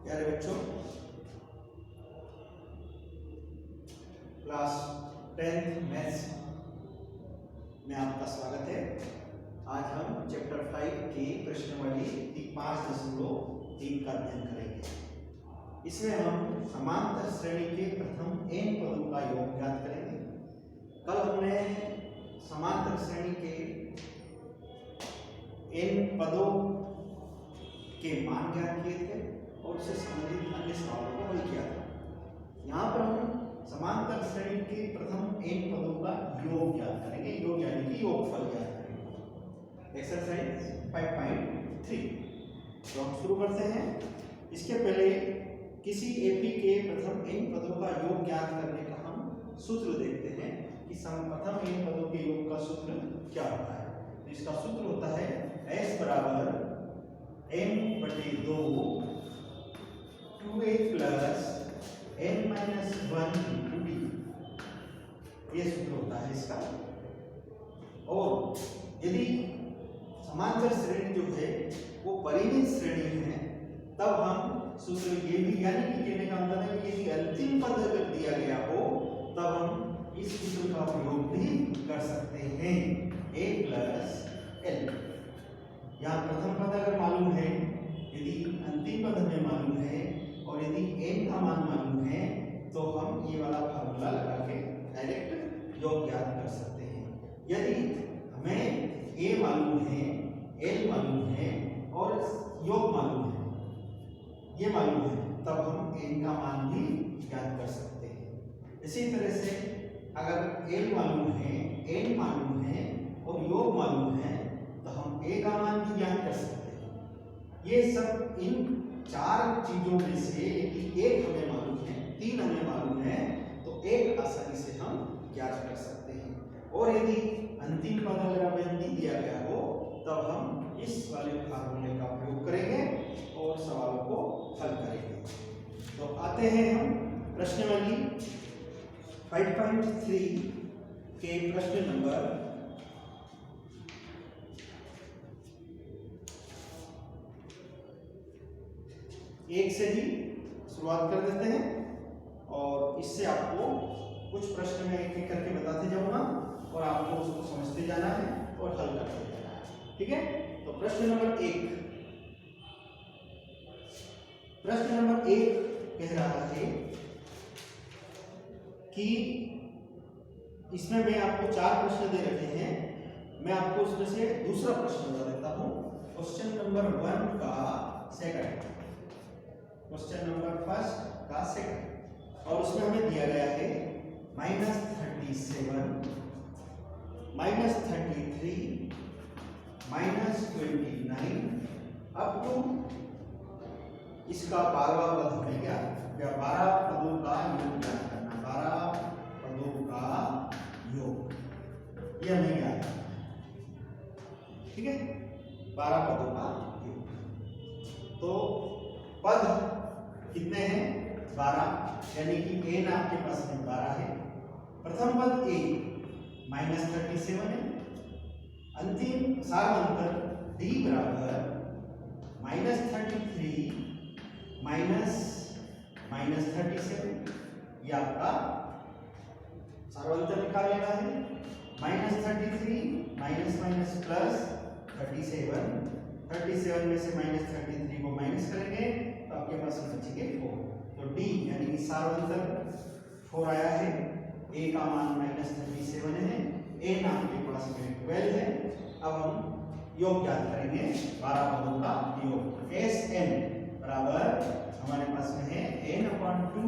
प्यारे बच्चों, class 10th maths में आपका स्वागत है। आज हम चैप्टर 5 के प्रश्नावली 5.3 का अध्ययन करेंगे। इसमें हम समांतर श्रेणी के प्रथम n पदों का योग ज्ञात करेंगे। कल हमने समांतर श्रेणी के n पदों के मान ज्ञात किए थे और उससे संबंधित अन्य सवालों को हल किया था। यहाँ पर हम समांतर श्रेणी के प्रथम n पदों का योग ज्ञात करेंगे। योग यानी कि योगफल ज्ञात करेंगे। एक्सरसाइज 5.3। तो हम शुरू करते हैं। इसके पहले किसी एपी के प्रथम n पदों का योग ज्ञात करने का हम सूत्र देखते हैं कि प्रथम n पदों के योग का सूत्र क्या होता है। तो इसका सूत्र होता है s बराबर n/2 2a plus n-1 into d। ये सूत्र होता है इसका। और यदि समांतर श्रेणी जो है वो परिमित श्रेणी है तब हम सूत्र ये भी यानी कि कहने का मतलब है कि यदि अंतिम पद अगर दिया गया हो तब हम इस सूत्र का प्रयोग भी कर सकते हैं a प्लस l। यहाँ प्रथम पद अगर मालूम है, यदि अंतिम पद हमें मालूम है और यदि n का मान मालूम है तो हम ये वाला फार्मूला लगा के डायरेक्ट योग ज्ञात कर सकते हैं। यदि हमें a मालूम है, l मालूम है और योग मालूम है, ये मालूम है, तब हम n का मान भी ज्ञात कर सकते हैं। इसी तरह से अगर l मालूम है, n मालूम है और योग मालूम है तो हम a का मान भी ज्ञात कर सकते हैं। ये सब इन चार चीजों में से यदि एक हमें मालूम है, तीन हमें मालूम है तो एक आसानी से हम ज्ञात कर सकते हैं। और यदि अंतिम पद अगर हमें नहीं दिया गया हो तब हम इस वाले फार्मूले का प्रयोग करेंगे और सवालों को हल करेंगे। तो आते हैं हम प्रश्नावली 5.3 के प्रश्न नंबर 1 से ही शुरुआत कर देते हैं और इससे आपको कुछ प्रश्न में एक एक करके बताते जाऊंगा और आपको उसको समझते जाना है और हल करते जाना है। ठीक है, तो प्रश्न नंबर 1 कह रहा है कि इसमें मैं आपको 4 प्रश्न दे रखे हैं। मैं आपको उसमें से दूसरा प्रश्न बता देता हूं। क्वेश्चन नंबर 1 का सेकंड, क्वेश्चन नंबर 1 का सेकंड, और उसमें हमें दिया गया है -37 -33 -29 अप टू इसका 12वां पद हमें क्या 12 पदों का योग ज्ञात करना। 12 पदों का योग ये हमें ज्ञात करना है। ठीक है, 12 पदों का योग। तो पद कितने हैं? 12, यानी कि n आपके पास में 12 है। प्रथम पद a -37 है। अंतिम सारांतर d बराबर -33 -37, ये आपका सारांतर निकाल लेना है। -33 माइनस प्लस 37 में से -33 को माइनस करेंगे तो आपके पास बचेंगे 4। तो d यानी कि सारांतर 4 आया है। a का मान -37 है, n आपके पास में 12 है। अब हम योग ज्ञात करेंगे 12 पदों का योग। Sn बराबर हमारे पास में है n/2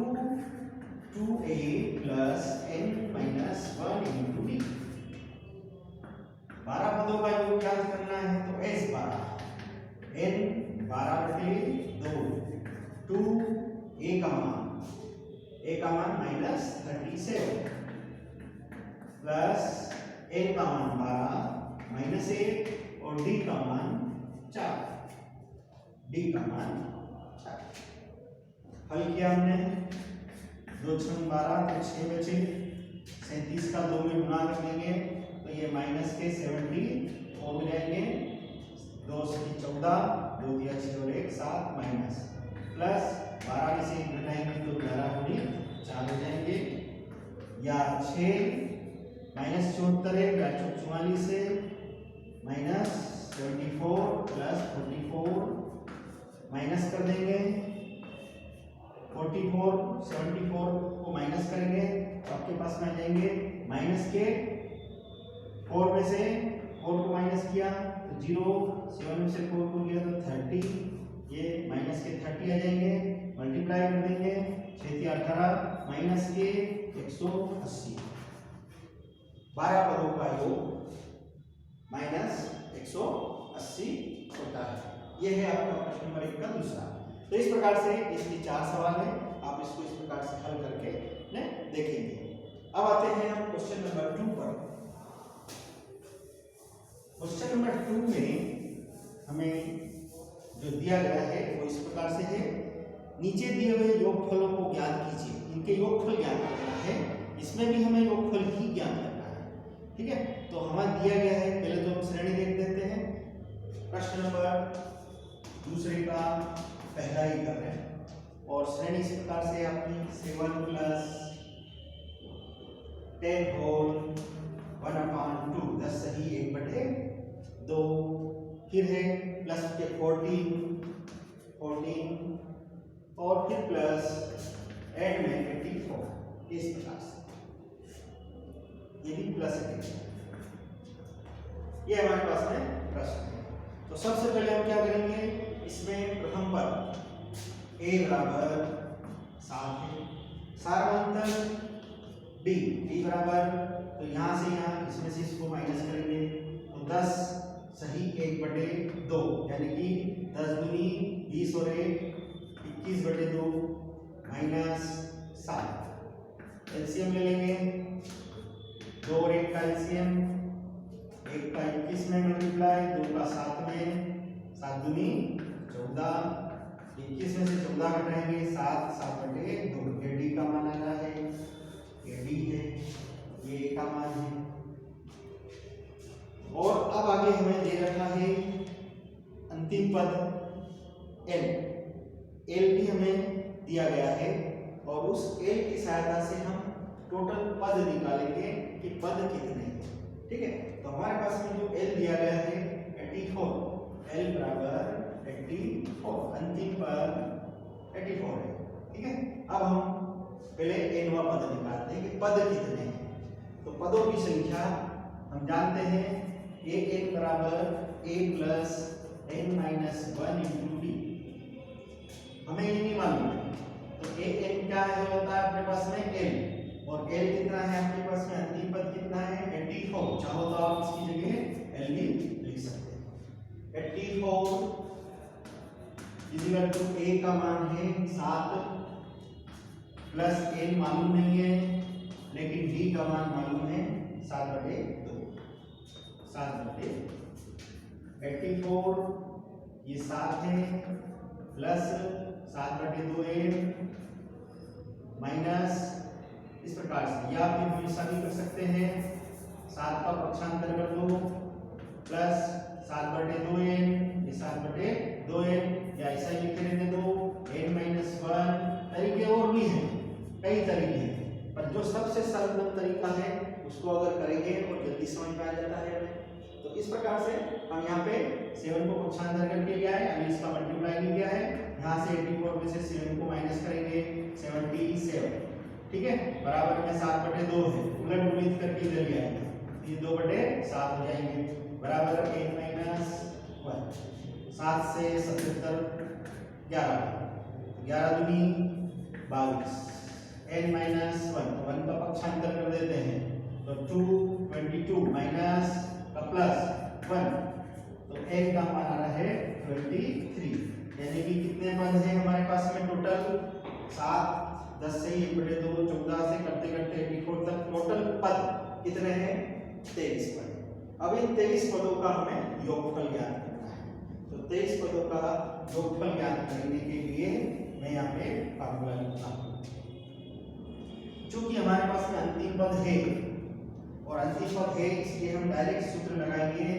2a plus n-1 into d। 12 पदों का योग ज्ञात करना है तो S12 n 12/2 2 a का मान -37 प्लस n का मान 12 -1 और d का मान 4। हल किया हमने, 2 × 12 तो 6 बचे। 37 का 2 में गुणा कर लेंगे तो ये माइनस के 70 और मिलाएंगे। 2 से 14, 2 दिया 6 और 1 7 माइनस प्लस 12 में से 1 घटाएंगे तो 11 गुनी 4 हो जाएंगे, या 6 माइनस 74 है, 44 है, माइनस 74 प्लस 44 माइनस कर देंगे 44, 74 को माइनस करेंगे तो आपके पास में आ जाएंगे माइनस के 4 में से 4 को माइनस किया तो 0, 7 में से 4 को लिया तो 30, ये माइनस के 30 आ जाएंगे, मल्टीप्लाई कर देंगे 6 × 18 माइनस के 180, 12 पदों का योग माइनस 180 होता है। ये है आपका प्रश्न नंबर 1 का दूसरा। तो इस प्रकार से इसके 4 सवाल हैं, आप इसको इस प्रकार से हल करके देखेंगे। अब आते हैं हम क्वेश्चन नंबर 2 पर। क्वेश्चन नंबर 2 में हमें जो दिया गया है वो इस प्रकार से है, नीचे दिए हुए योगफलों को ज्ञात कीजिए। इनके योगफल ज्ञात करना है, इसमें भी हमें योगफल ही ज्ञात करना है, ठीक है। तो हमें दिया गया है, पहले तो हम श्रेणी देख लेते हैं। प्रश्न नंबर दूसरे का पहला ही कर रहे हैं और श्रेणी इस प्रकार से आपकी 7 + 10 होल 1/2, 10 सही 1/2, फिर है प्लस के 14 और फिर प्लस एंड में 84, इस प्रकार से ये भी प्लस है। ये हमारे पास में प्रश्न है। तो सबसे पहले हम क्या करेंगे, इसमें प्रथम पद a बराबर 7 है, सारवंतर b बराबर, तो यहाँ से यहाँ इसमें से इसको माइनस करेंगे तो 10 सही 1/2, यानी कि 10 दूनी 20 और 1 21/2 माइनस 7। एलसीएम ले लेंगे, 2 और 1 का एलसीएम, 1 का 21 में मल्टीप्लाई, 2 का 7 में, 7 दूनी 14, 21 में से 14 घटाएंगे 7, 7/2, ये डी का मान आ रहा है, ये डी है, ये ए का मान है। और अब आगे हमें दे रखा है अंतिम पद एल भी हमें दिया गया है और उस एल की सहायता से हम टोटल पद निकालेंगे कि पद कितने हैं, ठीक है। तो हमारे पास में जो एल दिया गया है 84, एल बराबर 84, अंतिम पद 84 है, ठीक है। अब हम पहले एनवा पद निकालते हैं कि पद कितने हैं। तो पदों की संख्या हम जानते हैं, an बराबर a + n - 1 × d, हमें ये नहीं मालूम है। तो an क्या है, होता है अपने पास में l, और l कितना है आपके पास में, अंतिम पद कितना है 84, चाहो तो आप इसकी जगह l भी लिख सकते हैं। 84 = a का मान है 7 प्लस n मालूम नहीं है, लेकिन d का मान मालूम है 7/2, 84 ये 7 है प्लस 7/2 माइनस, इस प्रकार से, या फिर हम ऐसा भी कर सकते हैं 7 का पक्षांतर कर दो प्लस 7/2 ये 7/2, या ऐसा ही लिख लेने दो n - 1। तरीके और भी हैं, कई तरीके हैं, पर जो सबसे सरल तरीका है उसको अगर करेंगे और जल्दी समझ में आ जाता है हमें। तो इस प्रकार से हम यहाँ पे 7 को पक्षांतर करके लिया है, अभी इसका मल्टीप्लाई भी किया है, यहाँ से 84 में से 7 को माइनस करेंगे 77, ठीक है, बराबर में 7/2 है, उलट उम्मीद करके इधर लिया है, ये 2/7 हो जाएंगे, बराबर n - 1, 7 से 77 11, 11 दूनी 22, n - 1 का पक्षांतर कर देते हैं तो 22 माइनस का प्लस 1, तो n का मान आ रहा है 23, यानी कि कितने पद हैं हमारे पास में टोटल 7, 10 से 1/2, 14 से करते करते 84 तक टोटल पद कितने हैं 23 पद। अब इन 23 पदों का हमें योगफल ज्ञात करना है। तो 23 पदों का योगफल ज्ञात करने के लिए मैं यहाँ पे फार्मूला लिखता हूँ। चूंकि हमारे पास में अंतिम पद है और अंतिम पद है, इसलिए हम डायरेक्ट सूत्र लगाएंगे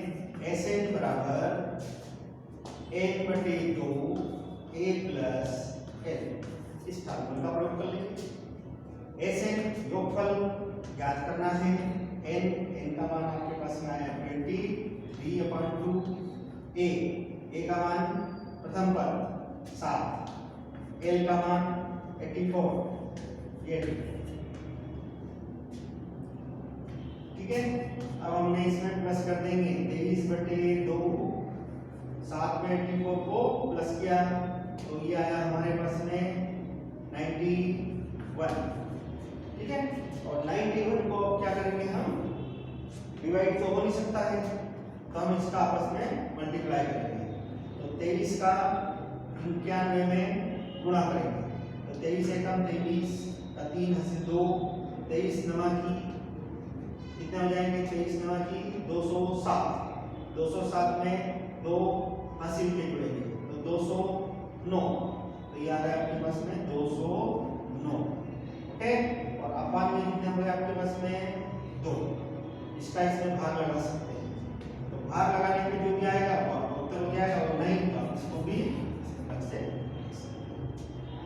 Sn बराबर n/2 a + l। इस फार्मूले का प्रयोग कर लेंगे। एस एन योगफल ज्ञात करना है। एन का मान आपके पास में आया 20 b/2 ए का मान प्रथम पद 7, एल का मान 84 ये ठीक है। अब हमने इसमें प्लस कर देंगे 23/2 7 में 84 को प्लस किया तो ये आया हमारे पास में 91 ठीक है। और 91 को अब क्या करेंगे हम डिवाइड तो हो नहीं सकता है तो हम इसका आपस में मल्टीप्लाई करेंगे। तो 23 का 91 में गुणा करेंगे तो 23 एकम 23 का 3 से 2 23 नमा की कितने हो जाएंगे 23 नमा की 207 207 में 2 हासिल के जुड़ेंगे तो 209 तो ये आ रहा है आपके पास में 209 ओके। और अपान में कितने हो गए आपके पास में 2 इसका इसमें भाग लगा सकते हैं तो भाग लगाने पे जो भी आएगा वो उत्तर हो जाएगा और नहीं तो इसको भी से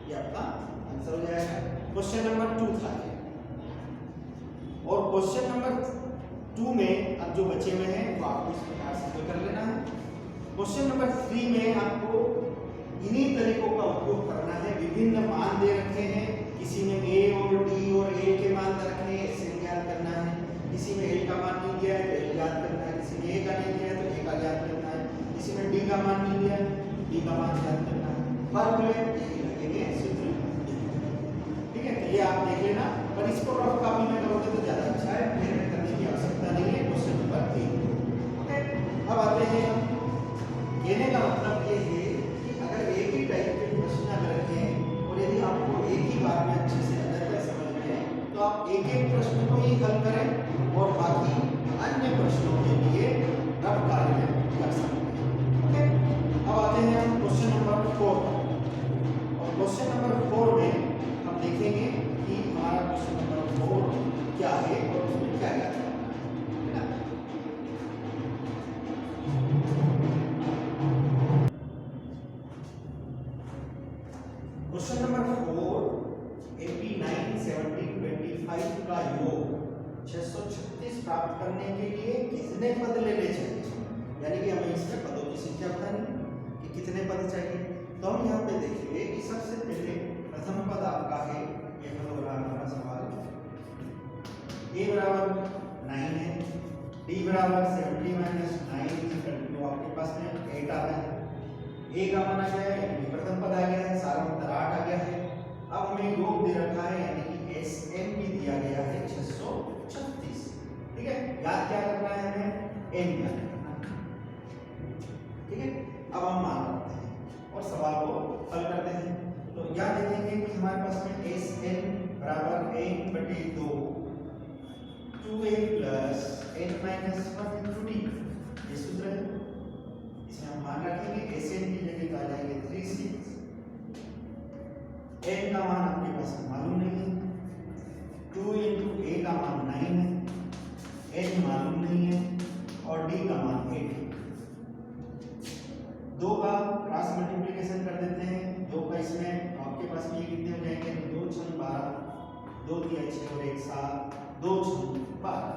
ये आपका आंसर हो जाएगा। क्वेश्चन नंबर 2 था ये। और क्वेश्चन नंबर 2 में अब जो बचे हुए हैं वो आपको इस प्रकार से कर लेना है। क्वेश्चन नंबर 3 में आपको इन्हीं तरीकों का उपयोग करना है। विभिन्न मान दे रखे हैं, किसी में a और d और a के मान दे रखे हैं इसे ज्ञात करना है, किसी में a का मान नहीं दिया है तो a ज्ञात करना है, किसी में a का नहीं दिया है तो a का ज्ञात करना है, किसी में d का मान नहीं दिया है d का मान ज्ञात करना है। फॉर्मूले लगेंगे सूत्र ठीक है। तो ये आप देख लेना पर इसको रफ कॉपी में करोगे तो ज्यादा अच्छा है, मेहनत करने की आवश्यकता नहीं है। Question number 3 okay. अब आते हैं कहने का मतलब ये है कि अगर एक ही टाइप के प्रश्न अगर रखें और यदि आपको एक ही बार में अच्छे से अगर समझ में आए तो आप एक एक प्रश्न को ही हल करें और बाकी अन्य प्रश्नों के लिए रफ कार्य कर सकते हैं ओके। अब आते हैं हम क्वेश्चन नंबर 4 और क्वेश्चन नंबर 4 में हम देखेंगे कि हमारा क्वेश्चन नंबर 4 क्या है और उसमें क्या क्या करना है ना। क्वेश्चन नंबर 4 89 70 25 का योग 636 प्राप्त करने के लिए कितने पद लेने चाहिए, यानी कि हमें इसमें पदों की संख्या बतानी कि कितने पद चाहिए। तो हम यहाँ पे देखेंगे कि सबसे पहले प्रथम पद आपका है ये पद हो रहा है हमारा सवाल a बराबर 9 है, d बराबर 70 माइनस 9 तो आपके पास में 8 आता है, a का मान आ गया है यानी प्रथम पद आ गया है, सारा उत्तर 8 आ गया है। अब हमें योग दे रखा है यानी कि Sn भी दिया गया है 636 ठीक है। याद क्या करना है हमें n याद करना ठीक है। अब हम मान रखते हैं और सवाल को हल करते हैं। तो याद देखेंगे कि हमारे पास में Sn बराबर n/2 2a plus n minus 1 into d ये सूत्र है। इसमें हम मान रखेंगे Sn की जगह आ जाएंगे 36 n का मान आपके पास मालूम नहीं है 2 into a का मान 9 है n मालूम नहीं है और d का मान 8 है। 2 का क्रॉस मल्टीप्लिकेशन कर देते हैं 2 का इसमें आपके पास में ये कितने हो जाएंगे 2 6 12 2 3 6 और 1 7 2 6 12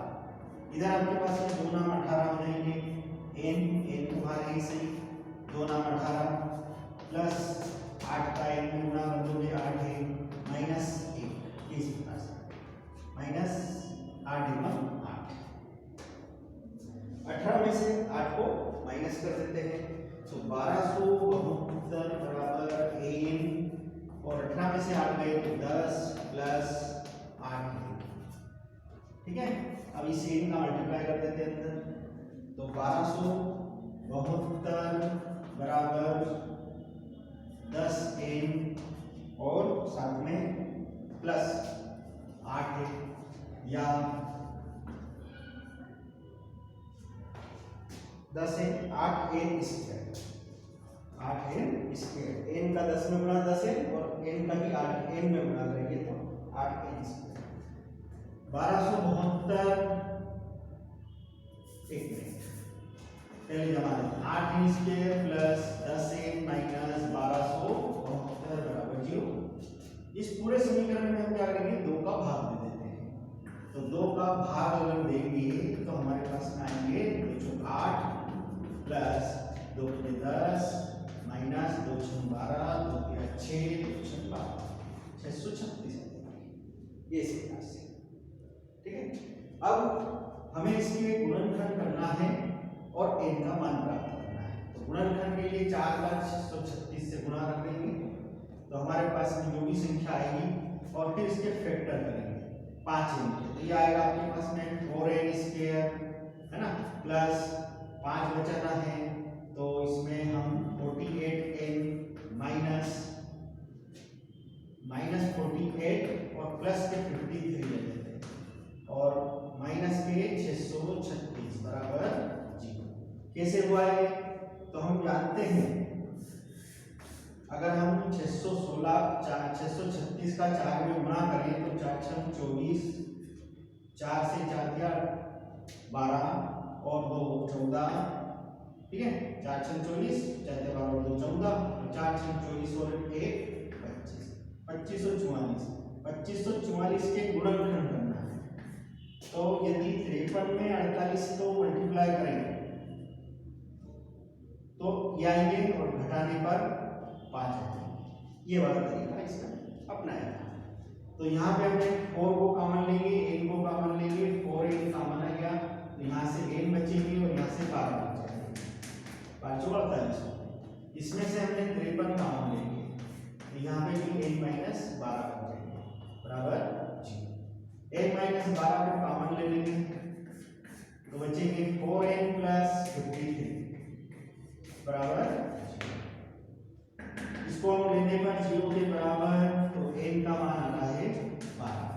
इधर आपके पास में 2 नाम 18 हो जाएंगे n तुम्हारे ही सही 2 नाम 18 प्लस 8 का n में गुणा कर दोगे 8 है माइनस 1 इस प्रकार से माइनस 8 एवं 8 18 में से 8 को माइनस कर देते हैं तो 1272 बराबर n और 18 में से 8 गए तो 10 प्लस 8 ठीक है। अब इस n का मल्टीप्लाई कर देते हैं अंदर तो 1272 बराबर 10n और साथ में प्लस 8 है या 10 है 8n square 8n square n का 10 में गुणा 10 है और n का भी 8n में गुणा करेंगे तो 8n स्क्वायर 1272 एक मिनट पहले जमा 8n square plus 10n minus 1272 बराबर 0 इस पूरे समीकरण में हम क्या करेंगे, 2 का भाग दे देते हैं। तो 2 का भाग अगर देंगे तो हमारे पास में आएंगे 2 8 प्लस 2 10 माइनस 2 12 2 6 2 12 636 ये इस प्रकार से। ठीक है, अब हमें इसके गुणनखंड करना है और n का मान प्राप्त करना है। तो गुणनखंड के लिए 4,636 से गुणा कर देंगे तो हमारे पास में जो भी संख्या आएगी और फिर इसके फैक्टर करेंगे 5n के, तो ये आएगा आपके पास में 4n² है ना, प्लस 5 बचाना है तो इसमें हम 48n माइनस 48 और प्लस के 53 ले लेते हैं और माइनस के 636 बराबर 0। कैसे हुआ है, तो हम जानते हैं अगर हम 636 का 4 में गुणा करें तो 4 6 24, 4 से 4 दिया 12 और 2 14, ठीक है, 4 6 24, 4 12 और 2 14, 4 6 24 और 1 25, 2544 के गुणनखंड करना है। तो यदि 53 में 48 को मल्टीप्लाई करेंगे तो ये आएंगे और घटाने पर 5 आएंगे। ये वाला तरीका इसका अपनाया। तो यहाँ पे हमने 4 को कॉमन लेंगे, n को कॉमन लेंगे, 4n कॉमन आ गया तो यहाँ से n बचेंगे और यहाँ से 12 बचेंगे, 5 4 48। इसमें से हमने 53 कॉमन लेंगे तो यहाँ पे भी n माइनस 12 बचेंगे बराबर 0। n माइनस 12 को कॉमन ले लेंगे तो बचेंगे 4n प्लस 53 बराबर 0। इसको हम लेने पर 0 के बराबर तो n का मान आता है 12,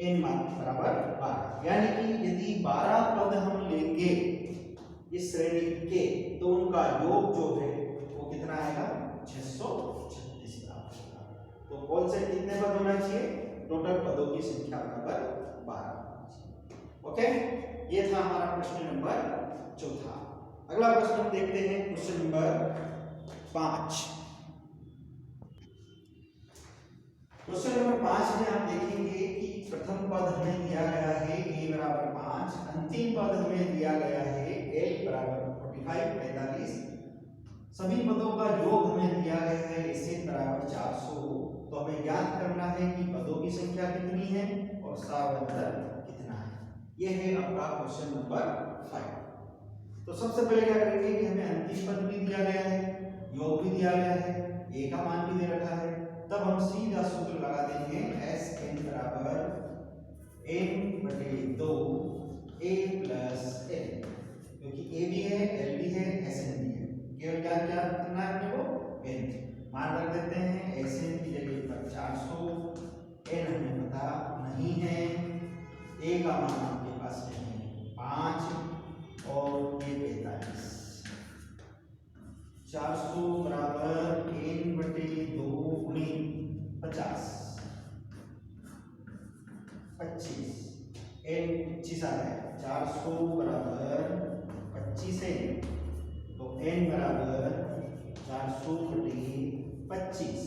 n मान बराबर 12। यानी कि यदि 12 पद हम लेंगे इस श्रेणी के तो उनका योग जो है वो कितना आएगा, 636 प्राप्त होगा। तो कौन से कितने पद होना चाहिए, टोटल पदों की संख्या बराबर 12। ओके, ये था हमारा प्रश्न नंबर 4। अगला प्रश्न हम देखते हैं, क्वेश्चन नंबर 5। क्वेश्चन नंबर 5 में आप देखेंगे कि प्रथम पद हमें दिया गया है a बराबर 5, अंतिम पद हमें दिया गया है l बराबर 45 45। सभी पदों का योग हमें दिया गया है SN बराबर 400। तो हमें ज्ञात करना है कि पदों की संख्या कितनी है और सारवंतर कितना है। यह है आपका क्वेश्चन नंबर 5। तो सबसे पहले क्या करेंगे कि हमें अंतिम पद भी दिया गया है, योग भी दिया गया है, a का मान भी दे रखा है, तब हम सीधा सूत्र लगा देंगे SN बराबर n/2 a प्लस n, क्योंकि a भी है l भी है SN भी है। केवल क्या क्या करना है अपने को, n मान रख देते हैं। SN की जगह पर 400, n हमें पता नहीं है, a का मान आपके पास है 5 और ये 45। 400 बराबर n/2 गुणी 50 25, n 25 आ गया। 400 बराबर 25 है तो n बराबर 400 बटे 25,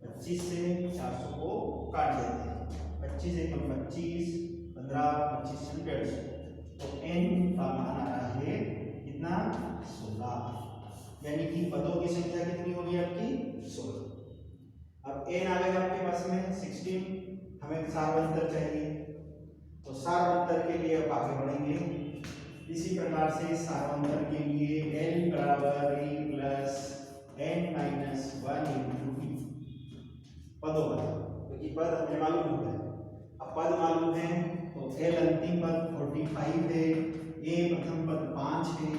25 से 400 को काट देते हैं, 25 एक 25, 15 25 से 150। तो n का मान आ रहा है कितना, 16। यानी कि पदों की संख्या कितनी होगी आपकी, 16। अब n आ गया आपके पास में 16, हमें सारवंतर चाहिए तो सारवंतर के लिए अब आगे बढ़ेंगे। इसी प्रकार से सारवंतर के लिए l बराबर a plus n minus 1 into b पदों का, क्योंकि पद हमें मालूम हो गए। अब पद मालूम है तो l अंतिम पद 45 है, a प्रथम पद 5 है,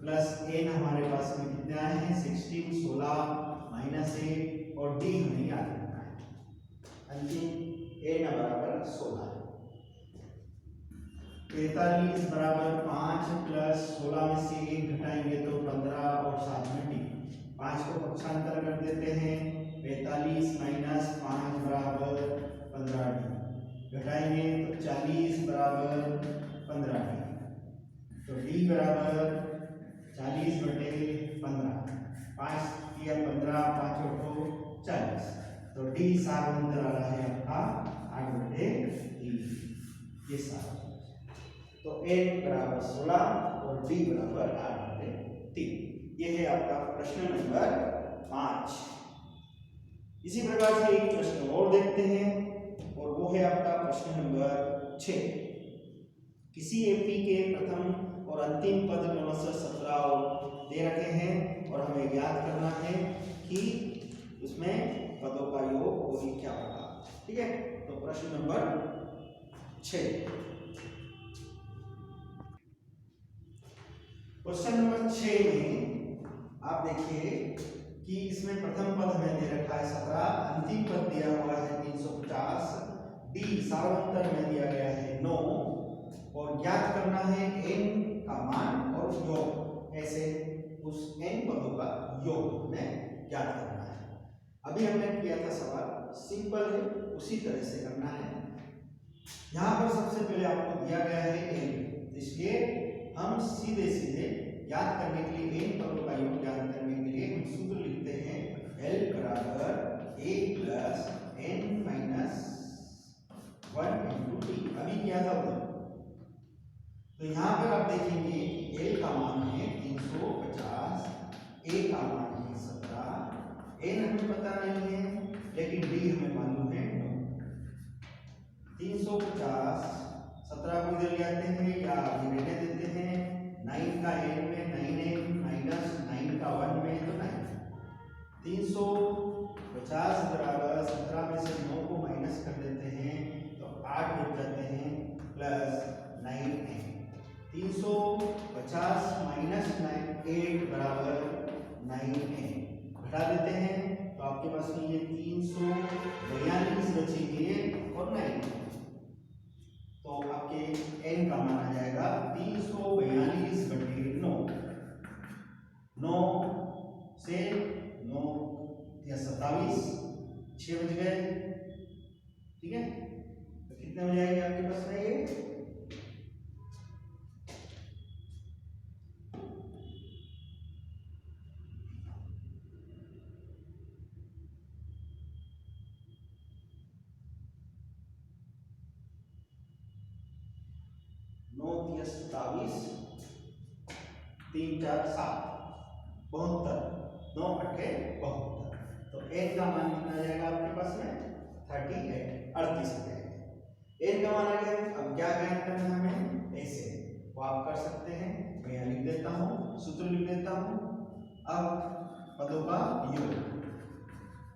प्लस n हमारे पास में कितना है 16 16 माइनस 1 और d हमें याद रखना है। अंतिम n बराबर 16 है। 45 बराबर 5 प्लस 16 में से 1 घटाएंगे तो 15 और साथ में d, 5 को पक्षांतर कर देते हैं। 45 माइनस 5 बराबर 15d, घटाएंगे तो 40 बराबर 15d, तो d बराबर 40 बटे 15, 5 किया 15, 5 उठो 40। तो डी सार्वंतर आ रहा है आपका 8/3, ये सारा। तो n बराबर 16 और d बराबर 8/3। ये है आपका प्रश्न नंबर 5। इसी प्रकार से एक प्रश्न और देखते हैं और वो है आपका प्रश्न नंबर 6। किसी एपी के प्रथम और अंतिम पद क्रमशः 17 और दे रखे हैं और हमें ज्ञात करना है कि उसमें पदों का योग वही क्या होगा। ठीक है, तो प्रश्न नंबर 6। क्वेश्चन नंबर 6 में आप देखिए कि इसमें प्रथम पद हमें दे रखा है 17, अंतिम पद दिया हुआ है 350, डी सार्वंतर में दिया गया है 9 और ज्ञात करना है n का मान और योग। ऐसे उस n पदों का योग हमें ज्ञात करना है। अभी हमने किया था सवाल, सिंपल है, उसी तरह से करना है। यहाँ पर सबसे पहले आपको दिया गया है n, इसलिए हम सीधे सीधे ज्ञात करने के लिए n पदों का योग ज्ञात करने के लिए हम सूत्र लिखते हैं L बराबर a plus n minus 1 into T. अभी क्या था वो, तो यहाँ पर आप देखेंगे कि L का मान है 350, a का मान है 17, n हमें पता नहीं है लेकिन d हमें मालूम है 9। 350 17 को इधर ले आते हैं या अभी रहने देते हैं, 9 का n में 9n माइनस 9 का 1 में तो 9। 350 बराबर 17 में से 9 को माइनस कर देते हैं तो 8 बच जाते हैं प्लस 9n। 350 माइनस 8 बराबर 9n, घटा देते हैं तो आपके पास में ये 342 बचेंगे और 9, तो आपके n का मान आ जाएगा 342/9। 9 से 9 या 27, 6 बज गए। ठीक है, तो कितने हो जाएंगे आपके पास में ये, नौ 27, 3 4 7 72, 9 8 72। तो n का मान कितना आ जाएगा आपके पास में 38 38 आ जाएगा। n का मान आ गया, अब क्या ज्ञात करना है हमें, ऐसे वो आप कर सकते हैं। मैं यहाँ लिख देता हूँ, सूत्र लिख देता हूँ। अब पदों का योग,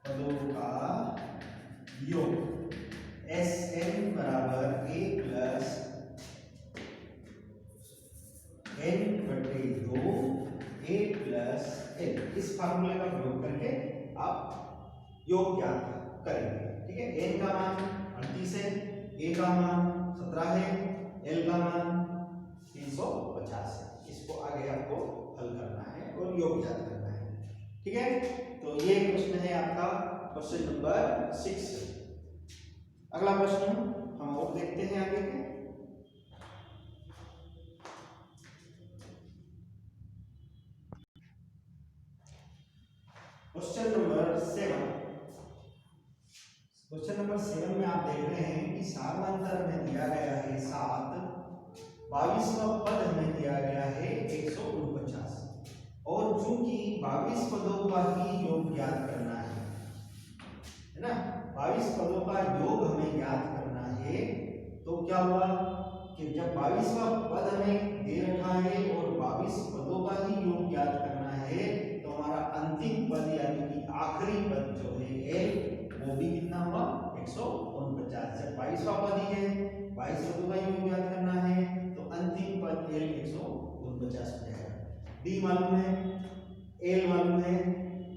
पदों का योग Sn बराबर a plus n/2 a plus l। इस फार्मूले का प्रयोग करके आप योग ज्ञात करेंगे। ठीक है, n का मान 38 है, a का मान 17 है, l का मान 350 है। इसको आगे आपको हल करना है और योग ज्ञात करना है। ठीक है, तो ये प्रश्न है आपका क्वेश्चन नंबर 6। अगला प्रश्न हम और देखते हैं आगे के। Question number 7। क्वेश्चन नंबर 7 में आप देख रहे हैं कि सार्वंतर में दिया गया है 7, 22वां पद हमें दिया गया है 149 और चूंकि 22 पदों का ही योग ज्ञात करना है ना, 22 पदों का योग हमें ज्ञात करना है। तो क्या हुआ कि जब 22वां पद हमें दे रखा है और 22 पदों का ही योग ज्ञात करना है तो हमारा अंतिम पद यानी कि आखिरी पद जो है वो भी कितना हुआ 149। जब 22वां पद ही है, 22 पदों का योग ज्ञात करना है तो अंतिम पद l 149 हो जाएगा। d मालूम है, l मालूम है,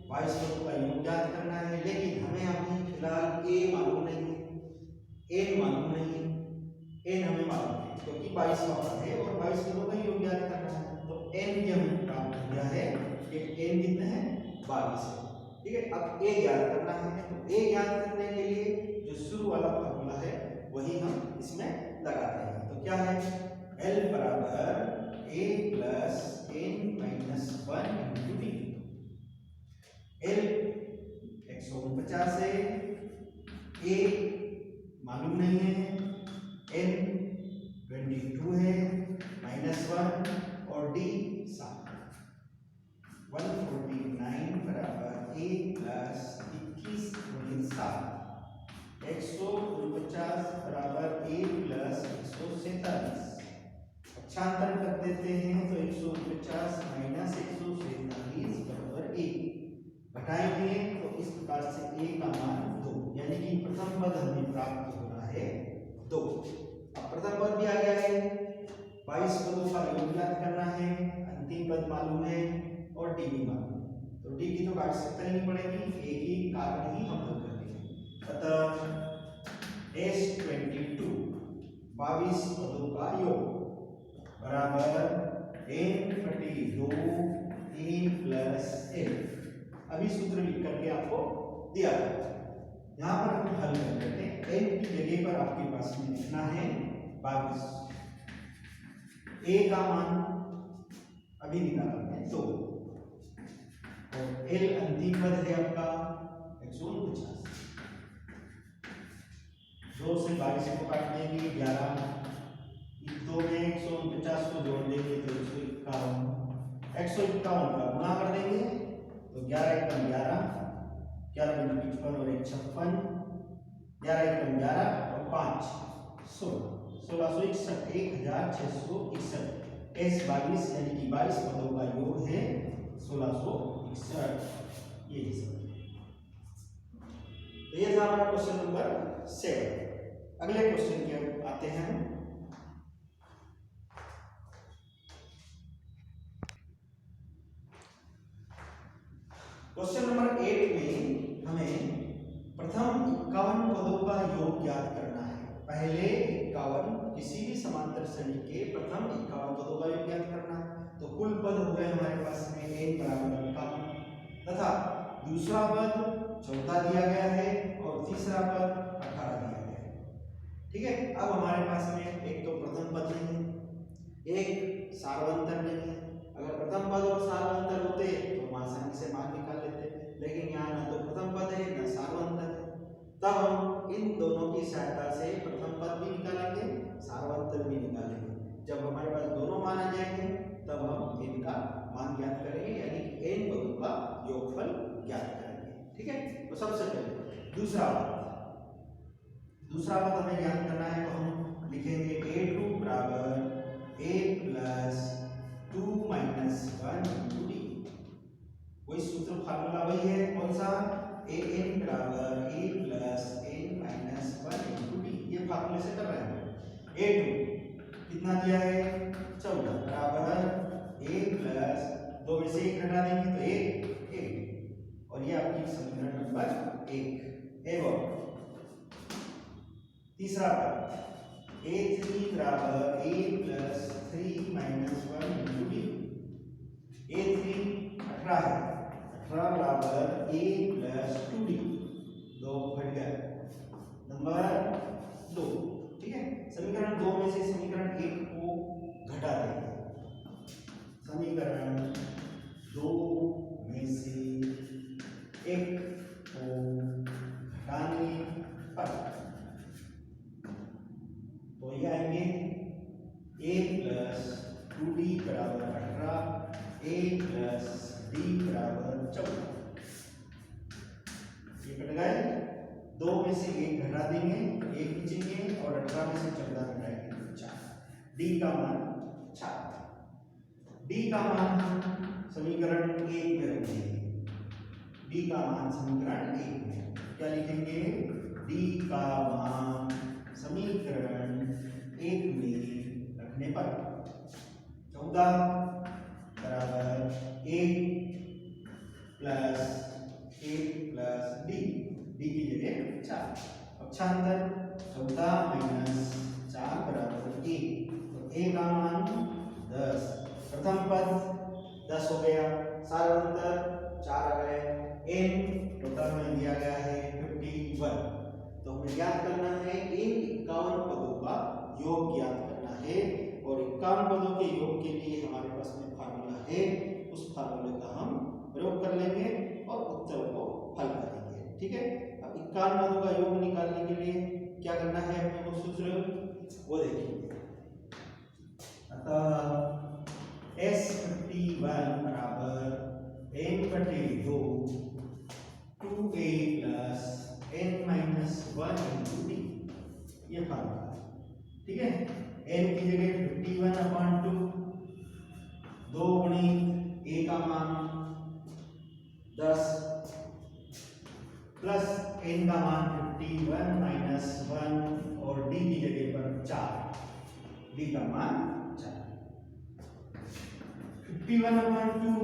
22 पदों का योग ज्ञात करना है, लेकिन हमें अभी फिलहाल a मालूम नहीं, n मालूम नहीं, n हमें मालूम है क्योंकि 22वां पद है और 22 पदों का योग ज्ञात करना है। तो n की हमें प्राप्त हो गया है कि n कितने हैं 22 है। ठीक है, अब a ज्ञात करना है, तो a ज्ञात करने के लिए जो शुरू वाला फार्मूला है वही हम इसमें लगाते हैं। तो क्या है, l बराबर a plus n minus 1 into d। l 149 149 बराबर a प्लस 147। पक्षांतर कर देते हैं तो 149 माइनस 147 बराबर a। घटाएंगे तो इस प्रकार से a का मान 2, यानी कि प्रथम पद हमें प्राप्त हो रहा है 2। अब प्रथम पद भी आ गया है, 22 पदों का योग ज्ञात करना है, अंतिम पद मालूम है और डी भी मालूम है, तो डी की तो आवश्यकता ही नहीं पड़ेगी, एक ही कारण ही हम लोग कर देंगे। अतः S22 22 पदों का योग बराबर n/2 a प्लस f। अभी सूत्र लिख करके आपको दिया है, यहाँ पर हम हल कर लेते हैं। n की जगह पर आपके पास में लिखना है 22, a का मान अभी निकालना है 2 और l अंतिम पद है आपका 149। 2 से 22 को काट देंगे 11, 2 में 149 को जोड़ देंगे तो 151 का गुणा कर देंगे तो 11 एकम 11, 11 में 55 और 1 56, 11 एकम 11 और 5 16, 1661 1661। S22 यानी कि 22 पदों का योग है 1661। ये तो ये था हमारा क्वेश्चन नंबर 7। अगले क्वेश्चन के आते हैं हम। क्वेश्चन नंबर 8 में हमें प्रथम 51 पदों का योग ज्ञात करना है। पहले 51 किसी भी समांतर श्रेणी के प्रथम 51 पदों का योग ज्ञात करना है। तो कुल पद हो गए हमारे पास में n बराबर 51 तथा दूसरा पद 14 दिया गया है और तीसरा पद 18 दिया गया है। ठीक है, अब हमारे पास में एक तो प्रथम पद नहीं है, एक सार्वंतर नहीं है। अगर प्रथम पद और सार्वंतर होते तो हम आसानी से मान निकाल लेते, लेकिन यहाँ ना तो प्रथम पद है ना सार्वंतर है। तब हम इन दोनों की सहायता से प्रथम पद भी निकालेंगे, सार्वंतर भी निकालेंगे। जब हमारे पास दोनों मान आ जाएंगे तब हम इनका मान ज्ञात करेंगे, यानी कि n पदों का योगफल ज्ञात करेंगे। ठीक है, तो सबसे पहले दूसरा पद हमें ज्ञात करना है, तो हम लिखेंगे a2 बराबर a plus 2 minus 1 into D. वही सूत्र फार्मूला वही है, कौन सा? an बराबर a plus n minus 1 into D. ये फार्मूले से कर रहे हैं। a2 कितना दिया है 14 बराबर a प्लस 2 में से 1 घटा देंगे तो 1 और ये आपकी समीकरण नंबर 1 एवं तीसरा पद a3 बराबर a plus 3 minus 1 into D. a3 18 है, 18 बराबर a प्लस 2d, 2 घट गया नंबर 2। ठीक है, समीकरण 2 में से समीकरण 1 को घटा देंगे। समीकरण 2 में से 1 को घटाने पर तो ये आएंगे a प्लस 2d बराबर 18, a प्लस d बराबर 14। ये कट गए, 2 में से 1 घटा देंगे, 1 खींचेंगे और 18 में से 14 घटाएंगे तो 4। d का मान 4। d का मान हम समीकरण 1 में रखेंगे। d का मान समीकरण 1 में क्या लिखेंगे? d का मान समीकरण 1 में रखने पर 14 बराबर 1 प्लस डी, डी की जगह 4। पक्षांतर 14 माइनस 4 बराबर 1, तो a का मान 10। प्रथम पद 10 हो गया, सार्वंतर 4 आ गए, n टोटल में दिया गया है 51। तो हमें ज्ञात करना है इन 51 पदों का योग ज्ञात करना है और 51 पदों के योग के लिए हमारे पास में फार्मूला है, उस फार्मूले का हम प्रयोग कर लेंगे और उत्तर को हल करेंगे। ठीक है, अब 51 पदों का योग निकालने के लिए क्या करना है अपने को सूत्र वो देखेंगे। अतः S51 बराबर n/2 2a plus n minus 1 ये फार्मूला, ठीक है। n की जगह 51/2, 2 गुणी a का मान 10 प्लस n का मान 51 माइनस 1 और d की जगह पर 4, d का मान 4। 51/2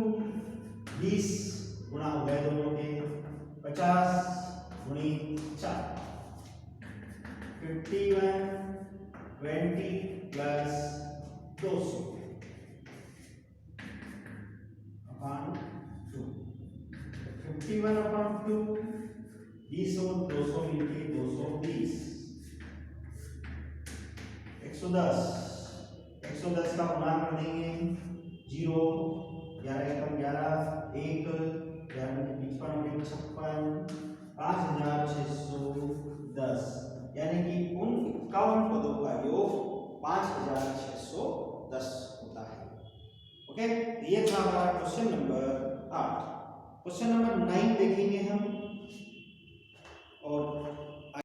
20 गुणा हो गए दोनों के 50 गुणी 4, 51 20 प्लस 200 अपॉन 2। 51/2 20 और 200 मिलके 220, 110 का गुणा कर देंगे 0, 11 एकम 11, 1 11 के 55 5610, यानी कि उन 51 पदों का योग 5610 होता है। ओके, ये था हमारा क्वेश्चन नंबर 8। क्वेश्चन नंबर 9 देखेंगे हम, और